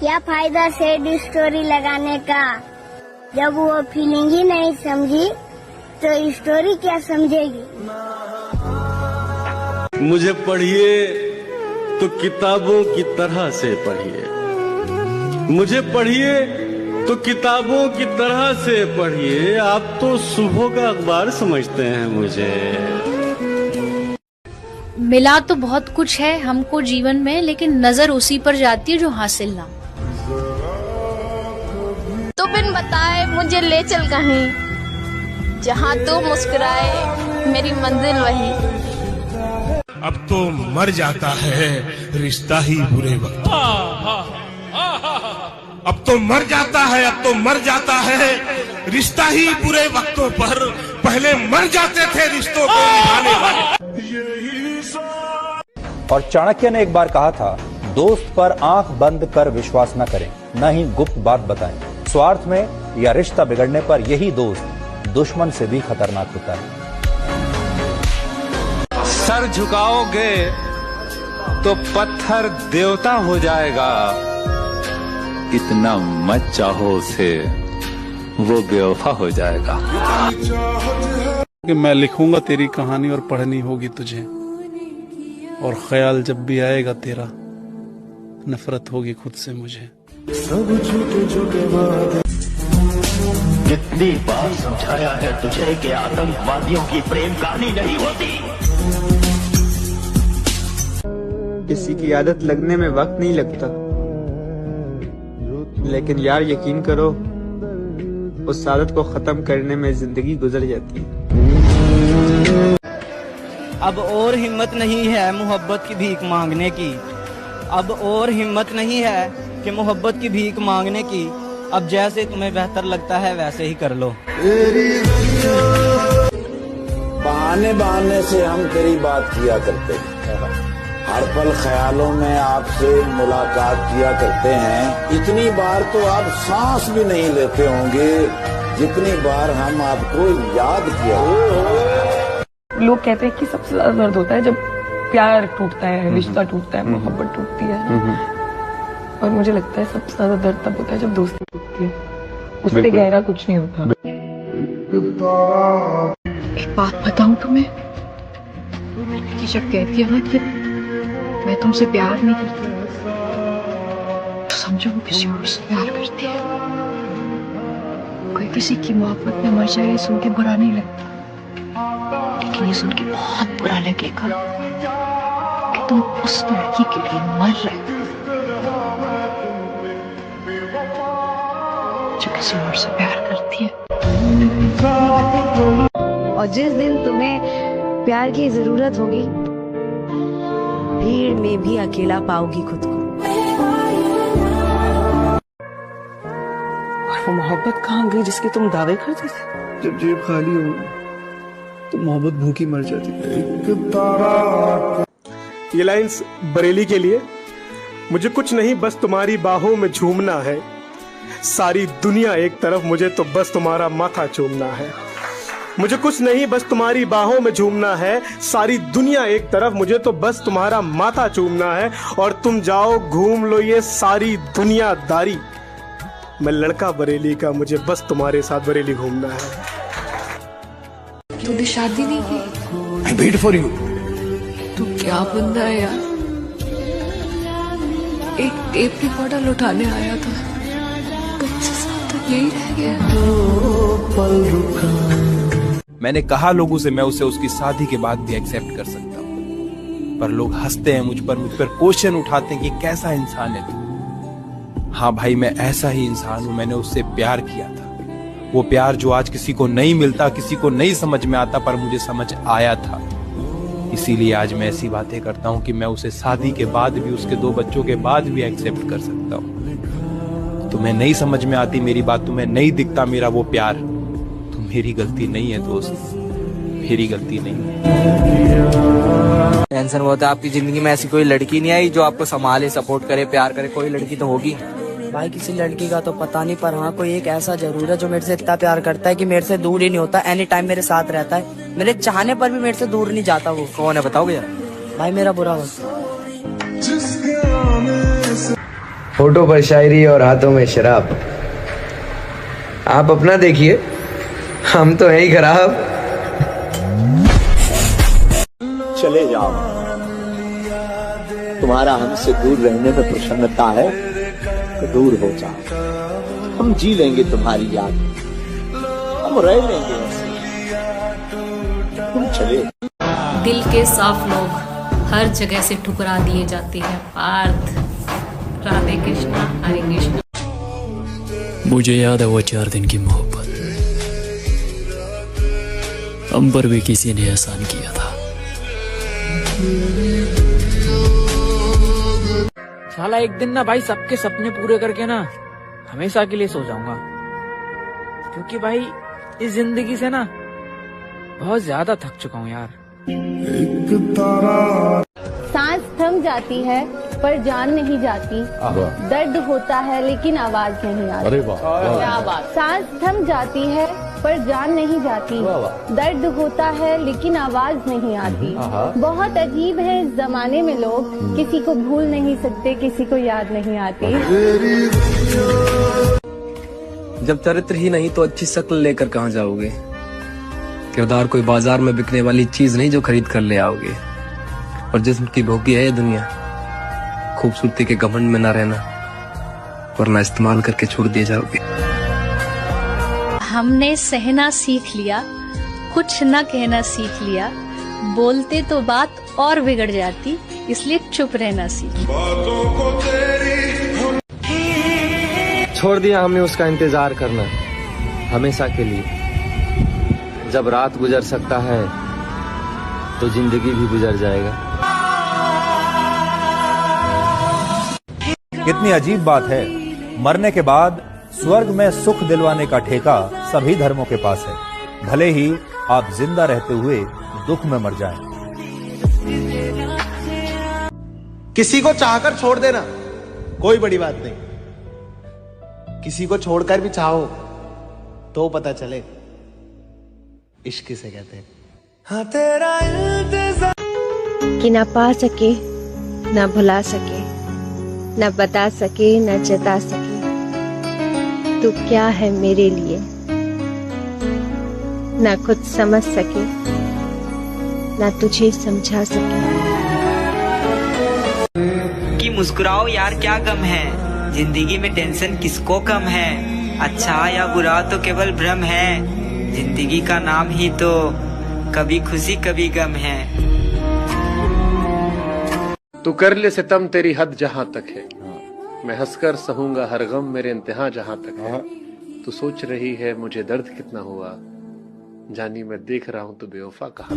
क्या फायदा sad story लगाने का, जब वो फीलिंग ही नहीं समझी तो स्टोरी क्या समझेगी। मुझे पढ़िए तो किताबों की तरह से पढ़िए, मुझे पढ़िए तो किताबों की तरह से पढ़िए। आप तो सुबह का अखबार समझते हैं मुझे। मिला तो बहुत कुछ है हमको जीवन में, लेकिन नजर उसी पर जाती है जो हासिल ना। तू बिन बताए मुझे ले चल कहीं, जहाँ तू मुस्कुराए मेरी मंजिल वही। अब तो मर जाता है रिश्ता ही बुरे वक्त, अब तो मर जाता है, अब तो मर जाता है रिश्ता ही बुरे वक्तों पर। पहले मर जाते थे रिश्तों को निभाने वाले। और चाणक्य ने एक बार कहा था, दोस्त पर आंख बंद कर विश्वास न करें, न ही गुप्त बात बताएं। स्वार्थ में या रिश्ता बिगड़ने पर यही दोस्त दुश्मन से भी खतरनाक होता है। सर झुकाओगे तो पत्थर देवता हो जाएगा, इतना मत चाहो उसे, वो बेवफा हो जाएगा। कि मैं लिखूंगा तेरी कहानी और पढ़नी होगी तुझे, और ख्याल जब भी आएगा तेरा, नफरत होगी खुद से मुझे। कितनी बार समझाया है तुझे कि आतंकवादियों की प्रेम कहानी नहीं होती। किसी की आदत लगने में वक्त नहीं लगता, लेकिन यार यकीन करो, उस आदत को खत्म करने में जिंदगी गुजर जाती है। अब और हिम्मत नहीं है मोहब्बत की भीख मांगने की, अब और हिम्मत नहीं है कि मोहब्बत की भीख मांगने की। अब जैसे तुम्हें बेहतर लगता है वैसे ही कर लो। बहाने बहाने से हम तेरी बात किया करते हैं, हर पल ख्यालों में आपसे मुलाकात किया करते हैं। इतनी बार तो आप सांस भी नहीं लेते होंगे जितनी बार हम आपको याद किया। लोग कहते हैं कि सबसे ज्यादा दर्द होता है जब प्यार टूटता है, रिश्ता टूटता है, मोहब्बत टूटती है। और मुझे लगता है सबसे ज्यादा दर्द तब होता है जब दोस्ती टूटती है, उससे गहरा कुछ नहीं होता। एक बात बताऊं तुम्हें, कि जब कहती है कि मैं तुमसे प्यार नहीं करती, तो समझो वो किसी और से प्यार करती है। कोई किसी की मोहब्बत में मर जाए सुन के बुरा नहीं लगता, लेकिन ये सुन के बहुत बुरा लगेगा कि तुम उस लड़की के लिए मर रहे हो जो किसी और से प्यार करती है। और जिस दिन तुम्हें प्यार की जरूरत होगी, भीड़ में भी अकेला पाओगी खुद को। और वो मोहब्बत कहाँ गई जिसके तुम दावे करते थे? जब जेब खाली हो तो मोहब्बत भूखी मर जाती है। ये लाइंस बरेली के लिए। मुझे कुछ नहीं बस तुम्हारी बाहों में झूमना है, सारी दुनिया एक तरफ, मुझे तो बस तुम्हारा माथा चूमना है। मुझे कुछ नहीं बस तुम्हारी बाहों में झूमना है, सारी दुनिया एक तरफ, मुझे तो बस तुम्हारा माथा चूमना है। और तुम जाओ घूम लो ये सारी दुनियादारी, मैं लड़का बरेली का, मुझे बस तुम्हारे साथ बरेली घूमना है। तूने शादी नहीं की? I wait for you। तू क्या बंदा है यार, एक टेप रिकॉर्डर उठाने आया था, तुमसे साथ तो यही रह गया। मैंने कहा लोगों से मैं उसे उसकी शादी के बाद भी एक्सेप्ट कर सकता हूँ, पर लोग हंसते हैं मुझ पर क्वेश्चन उठाते हैं कि कैसा इंसान है तू। हाँ भाई, मैं ऐसा ही इंसान हूँ। मैंने उससे प्यार किया था, वो प्यार जो आज किसी को नहीं मिलता, किसी को नहीं समझ में आता, पर मुझे समझ आया था। इसीलिए आज मैं ऐसी बातें करता हूँ कि मैं उसे शादी के बाद भी, उसके 2 बच्चों के बाद भी एक्सेप्ट कर सकता हूँ। तुम्हें नहीं समझ में आती मेरी बात, तुम्हें नहीं दिखता मेरा वो प्यार, तो मेरी गलती नहीं है दोस्त, मेरी गलती नहीं है। टेंशन होता है आपकी जिंदगी में ऐसी कोई लड़की नहीं आई जो आपको संभाले, सपोर्ट करे, प्यार करे? कोई लड़की तो होगी भाई। किसी लड़की का तो पता नहीं, पर हाँ कोई एक ऐसा जरूर है जो मेरे से इतना प्यार करता है कि मेरे से दूर ही नहीं होता, एनी टाइम मेरे साथ रहता है, मेरे चाहने पर भी मेरे से दूर नहीं जाता। वो कौन है बताओगे यार? भाई मेरा बुरा वक्त। होठों पर शायरी और हाथों में शराब। आप अपना देखिए, हम तो हैं ही खराब। चले जाओ, तुम्हारा हमसे दूर रहने में प्रसन्नता है तो दूर हो जाओ। हम जी लेंगे तुम्हारी याद, हम रह लेंगे ऐसे, तुम चले। दिल के साफ लोग हर जगह से ठुकरा दिए जाते हैं। पार्थ, राधे कृष्णा, हरे कृष्णा। मुझे याद है वो 4 दिन की मोहब्बत, हम पर भी किसी ने एहसान किया था। साला एक दिन ना भाई सबके सपने पूरे करके ना हमेशा के लिए सो जाऊंगा, क्योंकि भाई इस जिंदगी से ना बहुत ज्यादा थक चुका हूँ यार। सांस थम जाती है पर जान नहीं जाती, दर्द होता है लेकिन आवाज नहीं आती। अरे वाह, क्या बात। सांस थम जाती है पर जान नहीं जाती, दर्द होता है लेकिन आवाज नहीं आती। बहुत अजीब है इस जमाने में लोग, किसी को भूल नहीं सकते, किसी को याद नहीं आती। जब चरित्र ही नहीं तो अच्छी शक्ल लेकर कहाँ जाओगे। किरदार कोई बाजार में बिकने वाली चीज नहीं जो खरीद कर ले आओगे। और जिस्म की भोगी है ये दुनिया, खूबसूरती के घमंड में ना रहना, वरना इस्तेमाल करके छोड़ दिए जाओगे। हमने सहना सीख लिया, कुछ न कहना सीख लिया, बोलते तो बात और बिगड़ जाती, इसलिए चुप रहना सीख। छोड़ दिया हमने उसका इंतजार करना हमेशा के लिए। जब रात गुजर सकता है तो जिंदगी भी गुजर जाएगा। कितनी अजीब बात है, मरने के बाद स्वर्ग में सुख दिलवाने का ठेका सभी धर्मों के पास है, भले ही आप जिंदा रहते हुए दुख में मर जाएं। किसी को चाहकर छोड़ देना कोई बड़ी बात नहीं, किसी को छोड़कर भी चाहो तो पता चले इश्क किसे कहते हैं। हाँ तेरा कि ना पा सके, ना भुला सके, ना बता सके, ना जता सके, तू क्या है मेरे लिए, ना खुद समझ सके, ना तुझे समझा सके। कि मुस्कुराओ यार क्या गम है, जिंदगी में टेंशन किसको कम है, अच्छा या बुरा तो केवल भ्रम है, जिंदगी का नाम ही तो कभी खुशी कभी गम है। तू कर ले सितम तेरी हद जहाँ तक है, मैं हंसकर सहूंगा हर गम मेरे इंतहा जहाँ तक है। तू सोच रही है मुझे दर्द कितना हुआ, जानी मैं देख रहा हूँ तो बेवफा कहा।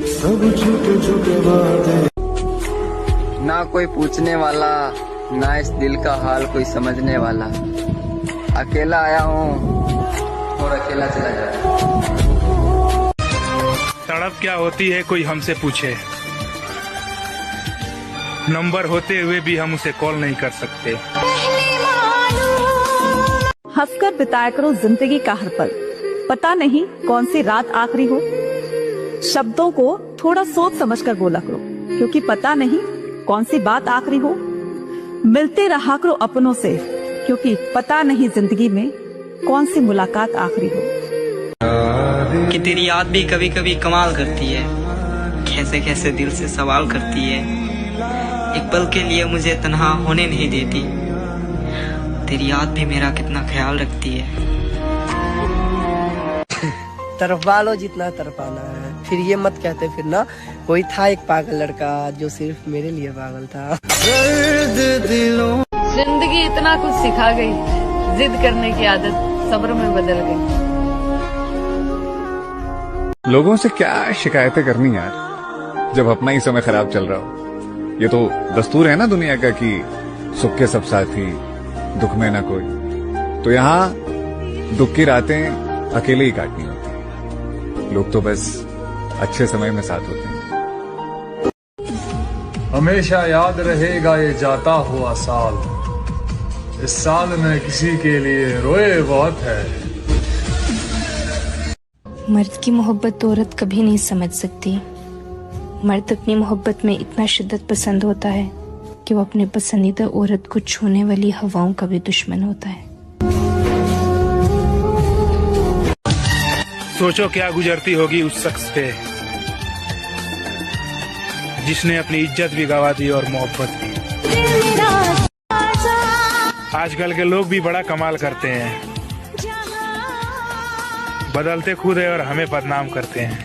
ना कोई पूछने वाला, ना इस दिल का हाल कोई समझने वाला, अकेला आया हूँ और अकेला चला जाए। तड़प क्या होती है कोई हमसे पूछे, नंबर होते हुए भी हम उसे कॉल नहीं कर सकते। हंसकर बिताया करो जिंदगी का हर पल, पता नहीं कौन सी रात आखिरी हो। शब्दों को थोड़ा सोच समझकर बोला करो, क्योंकि पता नहीं कौन सी बात आखिरी हो। मिलते रहा करो अपनों से, क्योंकि पता नहीं जिंदगी में कौन सी मुलाकात आखिरी हो। कि तेरी याद भी कभी कभी कमाल करती है, कैसे कैसे दिल से सवाल करती है, एक पल के लिए मुझे तन्हा होने नहीं देती। तेरी याद भी मेरा कितना ख्याल रखती है। तरफा लो जितना तरफाना है, फिर ये मत कहते फिर ना कोई था एक पागल लड़का जो सिर्फ मेरे लिए पागल था। जिंदगी इतना कुछ सिखा गई, जिद करने की आदत सब्र में बदल गई। लोगों से क्या शिकायतें करनी यार, जब अपना ही समय खराब चल रहा हो। ये तो दस्तूर है ना दुनिया का कि सुख के सब साथी, दुख में ना कोई। तो यहाँ दुख की रातें अकेले ही काटनी होती है, लोग तो बस अच्छे समय में साथ होते हैं। हमेशा याद रहेगा ये जाता हुआ साल, इस साल में किसी के लिए रोए बहुत है। मर्द की मोहब्बत तो औरत कभी नहीं समझ सकती। मर्द अपनी मोहब्बत में इतना शिद्दत पसंद होता है कि वो अपने पसंदीदा औरत को छूने वाली हवाओं का भी दुश्मन होता है। सोचो क्या गुजरती होगी उस शख्स पे जिसने अपनी इज्जत भी गंवा दी और मोहब्बत भी। आजकल के लोग भी बड़ा कमाल करते हैं, बदलते खुद है और हमें बदनाम करते हैं।